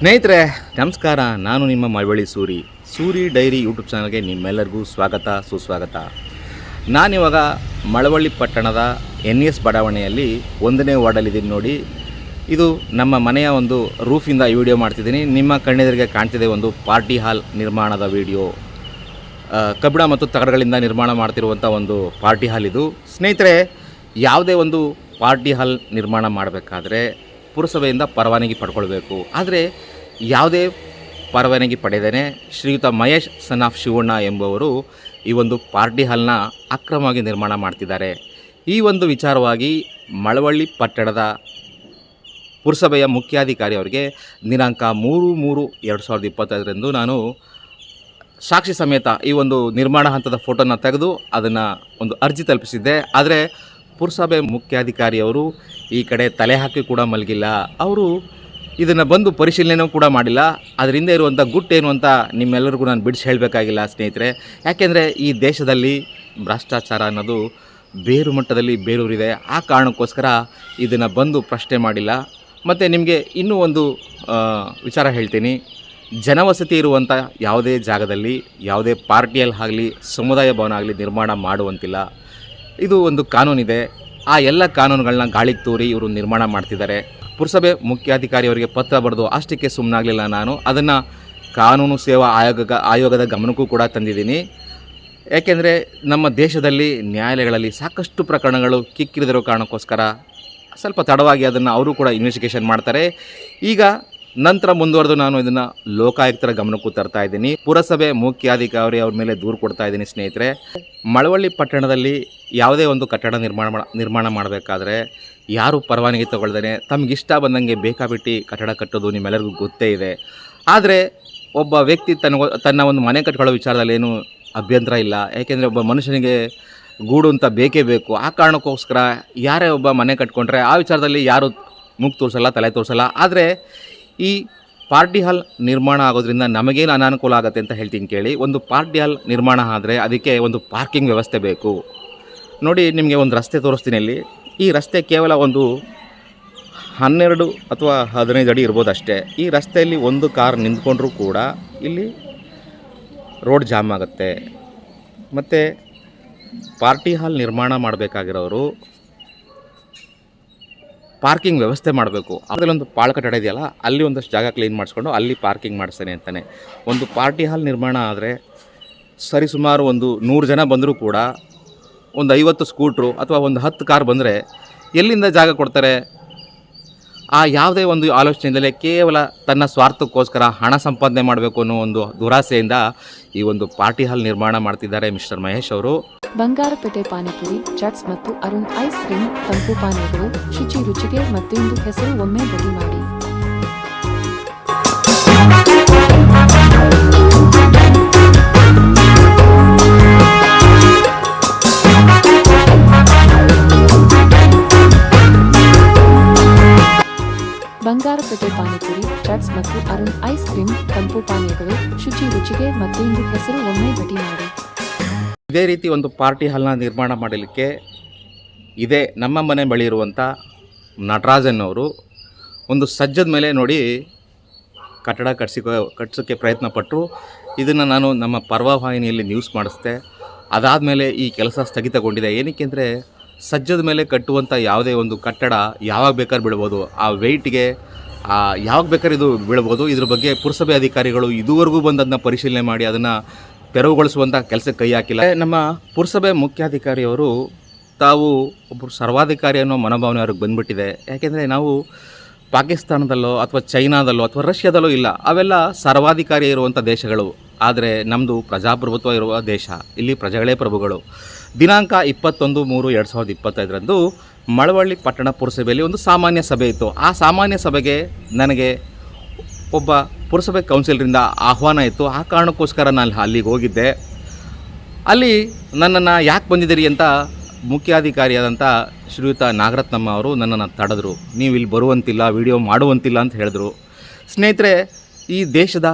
ಸ್ನೇಹಿತರೆ ನಮಸ್ಕಾರ. ನಾನು ನಿಮ್ಮ ಮಳವಳ್ಳಿ ಸೂರಿ ಡೈರಿ ಯೂಟ್ಯೂಬ್ ಚಾನಲ್ಗೆ ನಿಮ್ಮೆಲ್ಲರಿಗೂ ಸ್ವಾಗತ ಸುಸ್ವಾಗತ. ನಾನಿವಾಗ ಮಳವಳ್ಳಿ ಪಟ್ಟಣದ NS ಬಡಾವಣೆಯಲ್ಲಿ 1ನೇ ವಾರ್ಡಲ್ಲಿದ್ದೀನಿ ನೋಡಿ. ಇದು ನಮ್ಮ ಮನೆಯ ಒಂದು ರೂಫಿಂದ ಈ ವಿಡಿಯೋ ಮಾಡ್ತಿದ್ದೀನಿ. ನಿಮ್ಮ ಕಣ್ಣೆದುರಿಗೆ ಕಾಣ್ತಿದೆ ಒಂದು ಪಾರ್ಟಿ ಹಾಲ್ ನಿರ್ಮಾಣದ ವಿಡಿಯೋ. ಕಬ್ಬಿಣ ಮತ್ತು ತಗಡುಗಳಿಂದ ನಿರ್ಮಾಣ ಮಾಡ್ತಿರುವಂಥ ಒಂದು ಪಾರ್ಟಿ ಹಾಲ್ ಇದು. ಸ್ನೇಹಿತರೆ, ಯಾವುದೇ ಒಂದು ಪಾರ್ಟಿ ಹಾಲ್ ನಿರ್ಮಾಣ ಮಾಡಬೇಕಾದ್ರೆ ಪುರಸಭೆಯಿಂದ ಪರವಾನಗಿ ಪಡ್ಕೊಳ್ಬೇಕು. ಆದರೆ ಯಾವುದೇ ಪರವಾನಗಿ ಪಡೆದೇನೆ ಶ್ರೀಯುತ ಮಹೇಶ್ ಸನ್ ಆಫ್ ಶಿವಣ್ಣ ಎಂಬುವರು ಈ ಒಂದು ಪಾರ್ಟಿ ಹಾಲ್ನ ಅಕ್ರಮವಾಗಿ ನಿರ್ಮಾಣ ಮಾಡ್ತಿದ್ದಾರೆ. ಈ ಒಂದು ವಿಚಾರವಾಗಿ ಮಳವಳ್ಳಿ ಪಟ್ಟಣದ ಪುರಸಭೆಯ ಮುಖ್ಯಾಧಿಕಾರಿ ಅವರಿಗೆ ದಿನಾಂಕ 3/3/2025 ನಾನು ಸಾಕ್ಷಿ ಸಮೇತ ಈ ಒಂದು ನಿರ್ಮಾಣ ಹಂತದ ಫೋಟೋನ ತೆಗೆದು ಅದನ್ನು ಒಂದು ಅರ್ಜಿ ತಲುಪಿಸಿದ್ದೆ. ಆದರೆ ಪುರಸಭೆ ಮುಖ್ಯಾಧಿಕಾರಿಯವರು ಈ ಕಡೆ ತಲೆ ಹಾಕಿ ಕೂಡ ಮಲಗಿಲ್ಲ. ಅವರು ಇದನ್ನು ಬಂದು ಪರಿಶೀಲನೆಯೂ ಕೂಡ ಮಾಡಿಲ್ಲ. ಅದರಿಂದ ಇರುವಂಥ ಗುಟ್ಟೇನು ಅಂತ ನಿಮ್ಮೆಲ್ಲರಿಗೂ ನಾನು ಬಿಡಿಸಿ ಹೇಳಬೇಕಾಗಿಲ್ಲ ಸ್ನೇಹಿತರೆ. ಯಾಕೆಂದರೆ ಈ ದೇಶದಲ್ಲಿ ಭ್ರಷ್ಟಾಚಾರ ಅನ್ನೋದು ಬೇರು ಮಟ್ಟದಲ್ಲಿ ಬೇರೂರಿದೆ. ಆ ಕಾರಣಕ್ಕೋಸ್ಕರ ಇದನ್ನು ಬಂದು ಪ್ರಶ್ನೆ ಮಾಡಿಲ್ಲ. ಮತ್ತು ನಿಮಗೆ ಇನ್ನೂ ಒಂದು ವಿಚಾರ ಹೇಳ್ತೀನಿ. ಜನವಸತಿ ಇರುವಂಥ ಯಾವುದೇ ಜಾಗದಲ್ಲಿ ಯಾವುದೇ ಪಾರ್ಟಿಯಲ್ಲಿ ಆಗಲಿ ಸಮುದಾಯ ಭವನ ಆಗಲಿ ನಿರ್ಮಾಣ ಮಾಡುವಂತಿಲ್ಲ. ಇದು ಒಂದು ಕಾನೂನಿದೆ. ಆ ಎಲ್ಲ ಕಾನೂನುಗಳನ್ನ ಗಾಳಿಗೆ ತೂರಿ ಇವರು ನಿರ್ಮಾಣ ಮಾಡ್ತಿದ್ದಾರೆ. ಪುರಸಭೆ ಮುಖ್ಯಾಧಿಕಾರಿಯವರಿಗೆ ಪತ್ರ ಬರೆದು ಅಷ್ಟಕ್ಕೆ ಸುಮ್ಮನಾಗಲಿಲ್ಲ ನಾನು. ಅದನ್ನು ಕಾನೂನು ಸೇವಾ ಆಯೋಗದ ಗಮನಕ್ಕೂ ಕೂಡ ತಂದಿದ್ದೀನಿ. ಯಾಕೆಂದರೆ ನಮ್ಮ ದೇಶದಲ್ಲಿ ನ್ಯಾಯಾಲಯಗಳಲ್ಲಿ ಸಾಕಷ್ಟು ಪ್ರಕರಣಗಳು ಕಿಕ್ಕಿರಿದಿರೋ ಕಾರಣಕ್ಕೋಸ್ಕರ ಸ್ವಲ್ಪ ತಡವಾಗಿ ಅದನ್ನು ಅವರು ಕೂಡ ಇನ್ವೆಸ್ಟಿಗೇಷನ್ ಮಾಡ್ತಾರೆ. ಈಗ ನಂತರ ಮುಂದುವರೆದು ನಾನು ಇದನ್ನು ಲೋಕಾಯುಕ್ತರ ಗಮನಕ್ಕೂ ತರ್ತಾ ಇದ್ದೀನಿ. ಪುರಸಭೆ ಮುಖ್ಯಾಧಿಕಾರಿ ಅವ್ರ ಮೇಲೆ ದೂರು ಕೊಡ್ತಾ ಇದ್ದೀನಿ. ಸ್ನೇಹಿತರೆ, ಮಳವಳ್ಳಿ ಪಟ್ಟಣದಲ್ಲಿ ಯಾವುದೇ ಒಂದು ಕಟ್ಟಡ ನಿರ್ಮಾಣ ಮಾಡಬೇಕಾದ್ರೆ ಯಾರು ಪರವಾನಗಿ ತಗೊಳ್ದೇನೆ ತಮಗಿಷ್ಟ ಬಂದಂಗೆ ಬೇಕಾಬಿಟ್ಟು ಕಟ್ಟಡ ಕಟ್ಟೋದು ನಿಮ್ಮೆಲ್ಲರಿಗೂ ಗೊತ್ತೇ ಇದೆ. ಆದರೆ ಒಬ್ಬ ವ್ಯಕ್ತಿ ತನ್ನ ಒಂದು ಮನೆ ಕಟ್ಕೊಳ್ಳೋ ವಿಚಾರದಲ್ಲಿ ಏನು ಅಭ್ಯಂತರ ಇಲ್ಲ. ಯಾಕೆಂದರೆ ಒಬ್ಬ ಮನುಷ್ಯನಿಗೆ ಗೂಡು ಅಂತ ಬೇಕೇ ಬೇಕು. ಆ ಕಾರಣಕ್ಕೋಸ್ಕರ ಯಾರೇ ಒಬ್ಬ ಮನೆ ಕಟ್ಕೊಂಡ್ರೆ ಆ ವಿಚಾರದಲ್ಲಿ ಯಾರು ಮೂಗು ತೋರಿಸಲ್ಲ, ತಲೆ ತೋರಿಸಲ್ಲ. ಆದರೆ ಈ ಪಾರ್ಟಿ ಹಾಲ್ ನಿರ್ಮಾಣ ಆಗೋದ್ರಿಂದ ನಮಗೇನು ಅನಾನುಕೂಲ ಆಗುತ್ತೆ ಅಂತ ಹೇಳ್ತೀನಿ ಕೇಳಿ. ಒಂದು ಪಾರ್ಟಿ ಹಾಲ್ ನಿರ್ಮಾಣ ಆದರೆ ಅದಕ್ಕೆ ಒಂದು ಪಾರ್ಕಿಂಗ್ ವ್ಯವಸ್ಥೆ ಬೇಕು ನೋಡಿ. ನಿಮಗೆ ಒಂದು ರಸ್ತೆ ತೋರಿಸ್ತೀನಿ. ಇಲ್ಲಿ ಈ ರಸ್ತೆ ಕೇವಲ ಒಂದು 12 ಅಥವಾ 15 ಅಡಿ ಇರ್ಬೋದು ಅಷ್ಟೇ. ಈ ರಸ್ತೆಯಲ್ಲಿ ಒಂದು ಕಾರ್ ನಿಂತ್ಕೊಂಡ್ರೂ ಕೂಡ ಇಲ್ಲಿ ರೋಡ್ ಜಾಮ್ ಆಗುತ್ತೆ. ಮತ್ತು ಪಾರ್ಟಿ ಹಾಲ್ ನಿರ್ಮಾಣ ಮಾಡಬೇಕಾಗಿರೋರು ಪಾರ್ಕಿಂಗ್ ವ್ಯವಸ್ಥೆ ಮಾಡಬೇಕು. ಅದರಲ್ಲೊಂದು ಪಾಳ ಕಟ್ಟಡ ಇದೆಯಲ್ಲ, ಅಲ್ಲಿ ಒಂದಷ್ಟು ಜಾಗ ಕ್ಲೀನ್ ಮಾಡಿಸ್ಕೊಂಡು ಅಲ್ಲಿ ಪಾರ್ಕಿಂಗ್ ಮಾಡಿಸ್ತಾನೆ ಅಂತಾನೆ. ಒಂದು ಪಾರ್ಟಿ ಹಾಲ್ ನಿರ್ಮಾಣ ಆದರೆ ಸರಿಸುಮಾರು ಒಂದು 100 ಜನ ಬಂದರೂ ಕೂಡ ಒಂದು 50 ಸ್ಕೂಟ್ರು ಅಥವಾ ಒಂದು 10 ಕಾರ್ ಬಂದರೆ ಎಲ್ಲಿಂದ ಜಾಗ ಕೊಡ್ತಾರೆ? ಆ ಯಾವುದೇ ಒಂದು ಆಲೋಚನೆಯಿಂದಲೇ ಕೇವಲ ತನ್ನ ಸ್ವಾರ್ಥಕ್ಕೋಸ್ಕರ ಹಣ ಸಂಪಾದನೆ ಮಾಡಬೇಕು ಅನ್ನೋ ಒಂದು ದುರಾಸೆಯಿಂದ ಈ ಒಂದು ಪಾರ್ಟಿ ಹಾಲ್ ನಿರ್ಮಾಣ ಮಾಡ್ತಿದ್ದಾರೆ ಮಿಸ್ಟರ್ ಮಹೇಶ್ ಅವರು. ಬಂಗಾರಪೇಟೆ ಪಾನಿಪುರಿ, ಚಾಟ್ಸ್ ಮತ್ತು ಅರುಣ್ ಐಸ್ ಕ್ರೀಮ್ ತಂಪು ಪಾನೀಯಗಳು ಶುಚಿ ರುಚಿಗೆ ಮತ್ತೊಂದು ಹೆಸರು ಒಮ್ಮೆ ಬದಿ ಮಾಡಿ. ಬಂಗಾರಪೇಟೆ ಪಾನಿಪುರಿ, ಚಾಟ್ಸ್ ಮತ್ತು ಅರುಣ್ ಐಸ್ ಕ್ರೀಮ್ ತಂಪು ಪಾನೀಯಗಳು ಶುಚಿ ರುಚಿಗೆ ಮತ್ತೊಂದು ಹೆಸರು ಒಮ್ಮೆ ಬದಿ ಮಾಡಿ. ಇದೇ ರೀತಿ ಒಂದು ಪಾರ್ಟಿ ಹಾಲ್ನ ನಿರ್ಮಾಣ ಮಾಡಲಿಕ್ಕೆ ಇದೇ ನಮ್ಮ ಮನೆ ಬಳಿ ಇರುವಂಥ ನಟರಾಜನ್ ಅವರು ಒಂದು ಸಜ್ಜದ ಮೇಲೆ ನೋಡಿ ಕಟ್ಟಡ ಕಟ್ಸೋಕ್ಕೆ ಪ್ರಯತ್ನ ಪಟ್ಟರು. ಇದನ್ನು ನಾನು ನಮ್ಮ ಪರ್ವವಾಹಿನಿಯಲ್ಲಿ ನ್ಯೂಸ್ ಮಾಡಿಸ್ದೆ. ಅದಾದಮೇಲೆ ಈ ಕೆಲಸ ಸ್ಥಗಿತಗೊಂಡಿದೆ. ಏನಕ್ಕೆ ಅಂದರೆ ಸಜ್ಜದ ಮೇಲೆ ಕಟ್ಟುವಂಥ ಯಾವುದೇ ಒಂದು ಕಟ್ಟಡ ಯಾವಾಗ ಬೇಕಾದ್ರೂ ಬೀಳ್ಬೋದು. ಆ ವೆಯ್ಟ್ಗೆ ಯಾವಾಗ ಬೇಕಾದ್ರೂ ಇದು ಬೀಳ್ಬೋದು. ಇದ್ರ ಬಗ್ಗೆ ಪುರಸಭೆ ಅಧಿಕಾರಿಗಳು ಇದುವರೆಗೂ ಬಂದು ಅದನ್ನ ಪರಿಶೀಲನೆ ಮಾಡಿ ಅದನ್ನು ತೆರವುಗೊಳಿಸುವಂಥ ಕೆಲಸಕ್ಕೆ ಕೈ ಹಾಕಿಲ್ಲ. ನಮ್ಮ ಪುರಸಭೆ ಮುಖ್ಯಾಧಿಕಾರಿಯವರು ತಾವು ಒಬ್ಬರು ಸರ್ವಾಧಿಕಾರಿ ಅನ್ನೋ ಮನೋಭಾವನೆ ಅವ್ರಿಗೆ ಬಂದುಬಿಟ್ಟಿದೆ. ಯಾಕೆಂದರೆ ನಾವು ಪಾಕಿಸ್ತಾನದಲ್ಲೋ ಅಥವಾ ಚೈನಾದಲ್ಲೋ ಅಥವಾ ರಷ್ಯಾದಲ್ಲೋ ಇಲ್ಲ, ಅವೆಲ್ಲ ಸರ್ವಾಧಿಕಾರಿ ಇರುವಂಥ ದೇಶಗಳು. ಆದರೆ ನಮ್ಮದು ಪ್ರಜಾಪ್ರಭುತ್ವ ಇರುವ ದೇಶ. ಇಲ್ಲಿ ಪ್ರಜೆಗಳೇ ಪ್ರಭುಗಳು. ದಿನಾಂಕ 21/3/2025 ಮಳವಳ್ಳಿ ಪಟ್ಟಣ ಪುರಸಭೆಯಲ್ಲಿ ಒಂದು ಸಾಮಾನ್ಯ ಸಭೆ ಇತ್ತು. ಆ ಸಾಮಾನ್ಯ ಸಭೆಗೆ ನನಗೆ ಒಬ್ಬ ಪುರಸಭೆ ಕೌನ್ಸಿಲರಿಂದ ಆಹ್ವಾನ ಇತ್ತು. ಆ ಕಾರಣಕ್ಕೋಸ್ಕರ ನಾನು ಅಲ್ಲಿಗೆ ಹೋಗಿದ್ದೆ. ಅಲ್ಲಿ ನನ್ನನ್ನು ಯಾಕೆ ಬಂದಿದ್ದೀರಿ ಅಂತ ಮುಖ್ಯಾಧಿಕಾರಿಯಾದಂಥ ಶ್ರೀಯುತ ನಾಗರತ್ನಮ್ಮ ಅವರು ನನ್ನನ್ನು ತಡೆದ್ರು. ನೀವು ಇಲ್ಲಿ ಬರುವಂತಿಲ್ಲ, ವಿಡಿಯೋ ಮಾಡುವಂತಿಲ್ಲ ಅಂತ ಹೇಳಿದ್ರು. ಸ್ನೇಹಿತರೆ, ಈ ದೇಶದ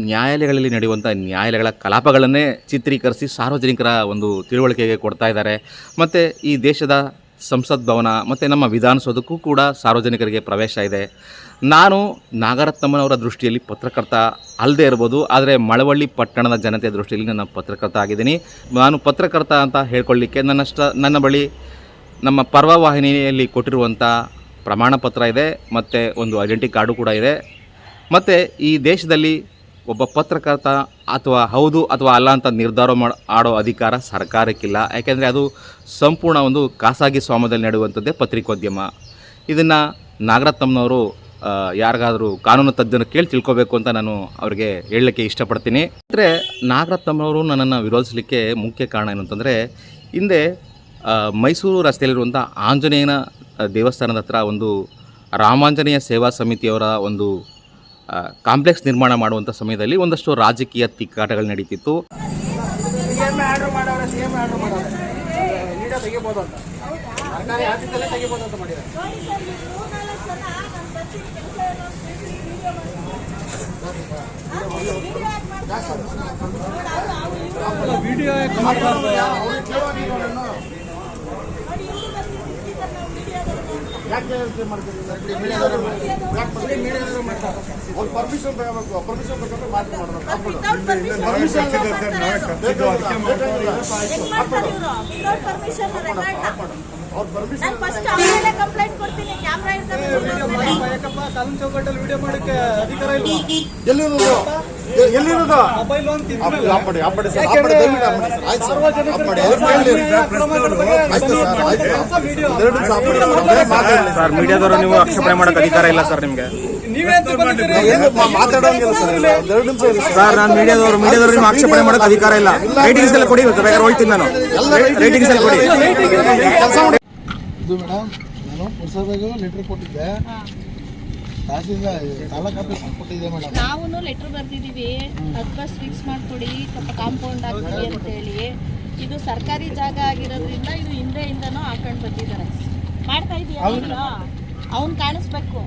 ನ್ಯಾಯಾಲಯಗಳಲ್ಲಿ ನಡೆಯುವಂಥ ನ್ಯಾಯಾಲಯಗಳ ಕಲಾಪಗಳನ್ನೇ ಚಿತ್ರೀಕರಿಸಿ ಸಾರ್ವಜನಿಕರ ಒಂದು ತಿಳುವಳಿಕೆಗೆ ಕೊಡ್ತಾ ಇದ್ದಾರೆ. ಮತ್ತು ಈ ದೇಶದ ಸಂಸತ್ ಭವನ ಮತ್ತು ನಮ್ಮ ವಿಧಾನಸೌಧಕ್ಕೂ ಕೂಡ ಸಾರ್ವಜನಿಕರಿಗೆ ಪ್ರವೇಶ ಇದೆ. ನಾನು ನಾಗರತ್ನಮ್ಮನವರ ದೃಷ್ಟಿಯಲ್ಲಿ ಪತ್ರಕರ್ತ ಅಲ್ಲದೆ ಇರ್ಬೋದು, ಆದರೆ ಮಳವಳ್ಳಿ ಪಟ್ಟಣದ ಜನತೆಯ ದೃಷ್ಟಿಯಲ್ಲಿ ನಾನು ಪತ್ರಕರ್ತ ಆಗಿದ್ದೀನಿ. ನಾನು ಪತ್ರಕರ್ತ ಅಂತ ಹೇಳ್ಕೊಳ್ಳಿಕ್ಕೆ ನನ್ನ ಬಳಿ ನಮ್ಮ ಪರ್ವ ವಾಹಿನಿಯಲ್ಲಿ ಕೊಟ್ಟಿರುವಂಥ ಪ್ರಮಾಣ ಪತ್ರ ಇದೆ ಮತ್ತು ಒಂದು ಐಡೆಂಟಿ ಕಾರ್ಡು ಕೂಡ ಇದೆ. ಮತ್ತು ಈ ದೇಶದಲ್ಲಿ ಒಬ್ಬ ಪತ್ರಕರ್ತ ಅಥವಾ ಹೌದು ಅಥವಾ ಅಲ್ಲ ಅಂತ ನಿರ್ಧಾರ ಆಡೋ ಅಧಿಕಾರ ಸರ್ಕಾರಕ್ಕಿಲ್ಲ. ಯಾಕೆಂದರೆ ಅದು ಸಂಪೂರ್ಣ ಒಂದು ಖಾಸಗಿ ಸ್ವಾಮ್ಯದಲ್ಲಿ ನಡೆಯುವಂಥದ್ದೇ ಪತ್ರಿಕೋದ್ಯಮ. ಇದನ್ನು ನಾಗರತ್ನಮ್ಮನವರು ಯಾರಿಗಾದರೂ ಕಾನೂನು ತಜ್ಞರು ಕೇಳಿ ತಿಳ್ಕೊಬೇಕು ಅಂತ ನಾನು ಅವರಿಗೆ ಹೇಳಲಿಕ್ಕೆ ಇಷ್ಟಪಡ್ತೀನಿ. ಅಂದರೆ ನಾಗರತ್ನಮ್ಮನವರು ನನ್ನನ್ನು ವಿರೋಧಿಸಲಿಕ್ಕೆ ಮುಖ್ಯ ಕಾರಣ ಏನು ಅಂತಂದರೆ, ಹಿಂದೆ ಮೈಸೂರು ರಸ್ತೆಯಲ್ಲಿರುವಂಥ ಆಂಜನೇಯನ ದೇವಸ್ಥಾನದ ಹತ್ರ ಒಂದು ರಾಮಾಂಜನೇಯ ಸೇವಾ ಸಮಿತಿಯವರ ಒಂದು ಕಾಂಪ್ಲೆಕ್ಸ್ ನಿರ್ಮಾಣ ಮಾಡುವಂಥ ಸಮಯದಲ್ಲಿ ಒಂದಷ್ಟು ರಾಜಕೀಯ ತಿಕ್ಕಾಟಗಳು ನಡೀತಿತ್ತು. ಸರ್, ಮೀಡಿಯಾದವರು ನೀವು ಆಕ್ಷೇಪಣೆ ಮಾಡಕ್ಕೆ ಅಧಿಕಾರ ಇಲ್ಲ ಸರ್ ನಿಮ್ಗೆ. ಸರ್, ನಾನು ಮೀಡಿಯಾದವರು ನೀವು ಆಕ್ಷೇಪಣೆ ಮಾಡಕ್ಕೆ ಅಧಿಕಾರ ಇಲ್ಲ. ರೇಟಿಂಗ್ಸ್ ಎಲ್ಲ ಕೊಡಿ, ಬೇಕಾದ್ರೆ ಹೋಗ್ತೀನಿ ನಾನು. ರೇಟಿಂಗ್ಸ್ ಎಲ್ಲ ಕೊಡಿ. ಇದು ಮೇಡಮ್, ನಾನು ಪುರಸಭೆಗೂ ಲೆಟರ್ ಕೊಟ್ಟಿದ್ದೆ, ತಹಸೀಲ್ದಾರ್ ತಾಲೂಕು ಆಫೀಸ್ ಕೊಟ್ಟಿದ್ದೆ ಮೇಡಮ್. ನಾವು ಲೆಟರ್ ಬರ್ದಿದ್ದೀವಿ, 10 ಬಸ್ ಫಿಕ್ಸ್ ಮಾಡಿಕೊಡಿ, ಕಾಂಪೌಂಡ್ ಹಾಕ್ತೀವಿ ಅಂತ ಹೇಳಿ. ಇದು ಸರ್ಕಾರಿ ಜಾಗ ಆಗಿರೋದ್ರಿಂದ ಇದು ಹಿಂದೆಯಿಂದನೂ ಹಾಕೊಂಡು ಬಂದಿದ್ದಾರೆ. ಮಾಡ್ತಾ ಇದೀಯಾ? ಅವ್ನು ಕಾಣಿಸ್ಬೇಕು.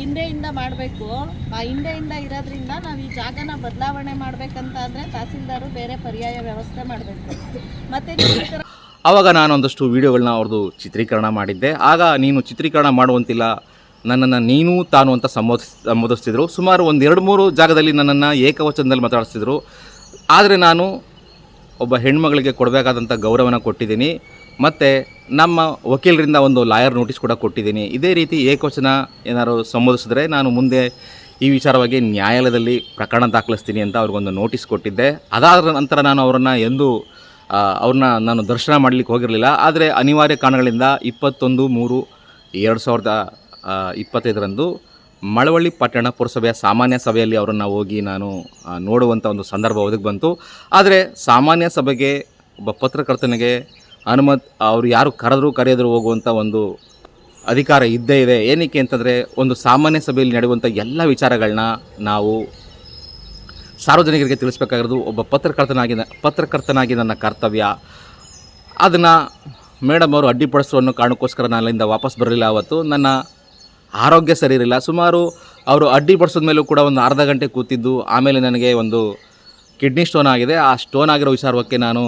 ಹಿಂದೆಯಿಂದ ಮಾಡಬೇಕು. ಆ ಹಿಂದೆಯಿಂದ ಇರೋದ್ರಿಂದ ನಾವು ಈ ಜಾಗನ ಬದಲಾವಣೆ ಮಾಡ್ಬೇಕಂತ ಅಂದರೆ ತಹಸೀಲ್ದಾರು ಬೇರೆ ಪರ್ಯಾಯ ವ್ಯವಸ್ಥೆ ಮಾಡಬೇಕು. ಮತ್ತು ಆವಾಗ ನಾನೊಂದಷ್ಟು ವೀಡಿಯೋಗಳನ್ನ ಅವ್ರದ್ದು ಚಿತ್ರೀಕರಣ ಮಾಡಿದ್ದೆ. ಆಗ ನೀನು ಚಿತ್ರೀಕರಣ ಮಾಡುವಂತಿಲ್ಲ, ನನ್ನನ್ನು ನೀನು ತಾನು ಅಂತ ಸಂಬೋಧಿಸ್ತಿದ್ರು. ಸುಮಾರು 2-3 ಜಾಗದಲ್ಲಿ ನನ್ನನ್ನು ಏಕವಚನದಲ್ಲಿ ಮಾತಾಡಿಸ್ತಿದ್ರು. ಆದರೆ ನಾನು ಒಬ್ಬ ಹೆಣ್ಮಗಳಿಗೆ ಕೊಡಬೇಕಾದಂಥ ಗೌರವನ ಕೊಟ್ಟಿದ್ದೀನಿ. ಮತ್ತು ನಮ್ಮ ವಕೀಲರಿಂದ ಒಂದು ಲಾಯರ್ ನೋಟಿಸ್ ಕೂಡ ಕೊಟ್ಟಿದ್ದೀನಿ. ಇದೇ ರೀತಿ ಏಕವಚನ ಏನಾದ್ರು ಸಂಬೋಧಿಸಿದ್ರೆ ನಾನು ಮುಂದೆ ಈ ವಿಚಾರವಾಗಿ ನ್ಯಾಯಾಲಯದಲ್ಲಿ ಪ್ರಕರಣ ದಾಖಲಿಸ್ತೀನಿ ಅಂತ ಅವ್ರಿಗೊಂದು ನೋಟಿಸ್ ಕೊಟ್ಟಿದ್ದೆ. ಅದಾದ ನಂತರ ಅವ್ರನ್ನ ನಾನು ದರ್ಶನ ಮಾಡಲಿಕ್ಕೆ ಹೋಗಿರಲಿಲ್ಲ. ಆದರೆ ಅನಿವಾರ್ಯ ಕಾರಣಗಳಿಂದ 21/3/2025 ಮಳವಳ್ಳಿ ಪಟ್ಟಣ ಪುರಸಭೆಯ ಸಾಮಾನ್ಯ ಸಭೆಯಲ್ಲಿ ಅವರನ್ನು ಹೋಗಿ ನಾನು ನೋಡುವಂಥ ಒಂದು ಸಂದರ್ಭ ಒದಗಿ ಬಂತು. ಆದರೆ ಸಾಮಾನ್ಯ ಸಭೆಗೆ ಒಬ್ಬ ಪತ್ರಕರ್ತನಿಗೆ ಅವರು ಯಾರು ಕರೆಯದ್ರು ಹೋಗುವಂಥ ಒಂದು ಅಧಿಕಾರ ಇದ್ದೇ ಇದೆ. ಏನಕ್ಕೆ ಅಂತಂದರೆ, ಒಂದು ಸಾಮಾನ್ಯ ಸಭೆಯಲ್ಲಿ ನಡೆಯುವಂಥ ಎಲ್ಲ ವಿಚಾರಗಳನ್ನ ನಾವು ಸಾರ್ವಜನಿಕರಿಗೆ ತಿಳಿಸ್ಬೇಕಾಗಿರೋದು ಒಬ್ಬ ಪತ್ರಕರ್ತನಾಗಿ ನನ್ನ ಕರ್ತವ್ಯ. ಅದನ್ನು ಮೇಡಮ್ ಅವರು ಅಡ್ಡಿಪಡಿಸೋ ಅನ್ನೋ ಕಾರಣಕ್ಕೋಸ್ಕರ ನಾನು ಅಲ್ಲಿಂದ ವಾಪಸ್ ಬರಲಿಲ್ಲ. ಅವತ್ತು ನನ್ನ ಆರೋಗ್ಯ ಸರಿ ಇರಲಿಲ್ಲ. ಸುಮಾರು ಅವರು ಅಡ್ಡಿಪಡಿಸಿದ ಮೇಲೂ ಕೂಡ ಒಂದು ಅರ್ಧ ಗಂಟೆ ಕೂತಿದ್ದು. ಆಮೇಲೆ ನನಗೆ ಒಂದು ಕಿಡ್ನಿ ಸ್ಟೋನ್ ಆಗಿದೆ. ಆ ಸ್ಟೋನ್ ಆಗಿರೋ ವಿಚಾರಕ್ಕೆ ನಾನು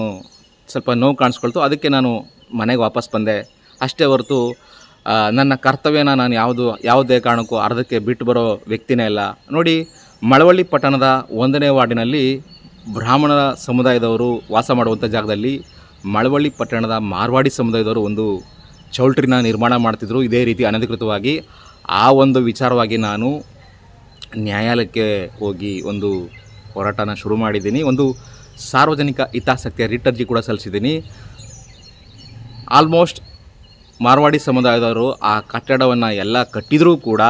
ಸ್ವಲ್ಪ ನೋವು ಕಾಣಿಸ್ಕೊಳ್ತು. ಅದಕ್ಕೆ ನಾನು ಮನೆಗೆ ವಾಪಸ್ ಬಂದೆ ಅಷ್ಟೇ ಹೊರತು ನನ್ನ ಕರ್ತವ್ಯನ ನಾನು ಯಾವುದೇ ಕಾರಣಕ್ಕೂ ಅರ್ಧಕ್ಕೆ ಬಿಟ್ಟು ಬರೋ ವ್ಯಕ್ತಿನೇ ಇಲ್ಲ. ನೋಡಿ, ಮಳವಳ್ಳಿ ಪಟ್ಟಣದ 1ನೇ ವಾರ್ಡಿನಲ್ಲಿ ಬ್ರಾಹ್ಮಣರ ಸಮುದಾಯದವರು ವಾಸ ಮಾಡುವಂಥ ಜಾಗದಲ್ಲಿ ಮಳವಳ್ಳಿ ಪಟ್ಟಣದ ಮಾರ್ವಾಡಿ ಸಮುದಾಯದವರು ಒಂದು ಚೌಲ್ಟ್ರಿನ ನಿರ್ಮಾಣ ಮಾಡ್ತಿದ್ರು, ಇದೇ ರೀತಿ ಅನಧಿಕೃತವಾಗಿ. ಆ ಒಂದು ವಿಚಾರವಾಗಿ ನಾನು ನ್ಯಾಯಾಲಯಕ್ಕೆ ಹೋಗಿ ಒಂದು ಹೋರಾಟನ ಶುರು ಮಾಡಿದ್ದೀನಿ. ಒಂದು ಸಾರ್ವಜನಿಕ ಹಿತಾಸಕ್ತಿಯ ರಿಟ್ ಅರ್ಜಿ ಕೂಡ ಸಲ್ಲಿಸಿದ್ದೀನಿ. ಆಲ್ಮೋಸ್ಟ್ ಮಾರ್ವಾಡಿ ಸಮುದಾಯದವರು ಆ ಕಟ್ಟಡವನ್ನು ಎಲ್ಲ ಕಟ್ಟಿದರೂ ಕೂಡ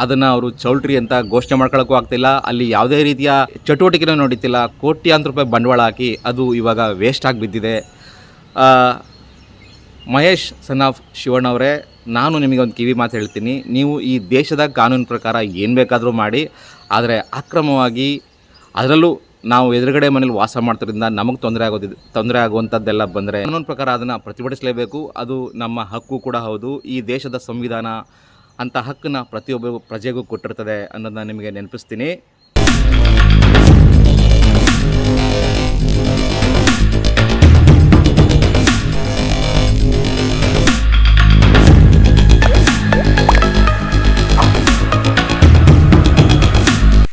ಅದನ್ನು ಅವರು ಚೌಲ್ಟ್ರಿ ಅಂತ ಘೋಷಣೆ ಮಾಡ್ಕೊಳ್ಳೋಕ್ಕೂ ಆಗ್ತಿಲ್ಲ. ಅಲ್ಲಿ ಯಾವುದೇ ರೀತಿಯ ಚಟುವಟಿಕೆನೂ ನಡೀತಿಲ್ಲ. ಕೋಟ್ಯಾಂತರ ರೂಪಾಯಿ ಬಂಡವಾಳ ಹಾಕಿ ಅದು ಇವಾಗ ವೇಸ್ಟ್ ಆಗಿ ಬಿದ್ದಿದೆ. ಮಹೇಶ್ ಸನ್ ಆಫ್ ಶಿವಣ್ಣವರೇ, ನಾನು ನಿಮಗೆ ಒಂದು ಕಿವಿ ಮಾತು ಹೇಳ್ತೀನಿ. ನೀವು ಈ ದೇಶದ ಕಾನೂನು ಪ್ರಕಾರ ಏನು ಬೇಕಾದರೂ ಮಾಡಿ, ಆದರೆ ಅಕ್ರಮವಾಗಿ, ಅದರಲ್ಲೂ ನಾವು ಎದುರುಗಡೆ ಮನೇಲಿ ವಾಸ ಮಾಡ್ತಿರೋದ್ರಿಂದ ನಮಗೆ ತೊಂದರೆ ಆಗುವಂಥದ್ದೆಲ್ಲ ಬಂದರೆ ಕಾನೂನು ಪ್ರಕಾರ ಅದನ್ನು ಪ್ರತಿಭಟಿಸಲೇಬೇಕು. ಅದು ನಮ್ಮ ಹಕ್ಕು ಕೂಡ ಹೌದು. ಈ ದೇಶದ ಸಂವಿಧಾನ ಅಂಥ ಹಕ್ಕನ್ನು ಪ್ರತಿಯೊಬ್ಬ ಪ್ರಜೆಗೂ ಕೊಟ್ಟಿರ್ತದೆ ಅನ್ನೋದನ್ನ ನಿಮಗೆ ನೆನಪಿಸ್ತೀನಿ.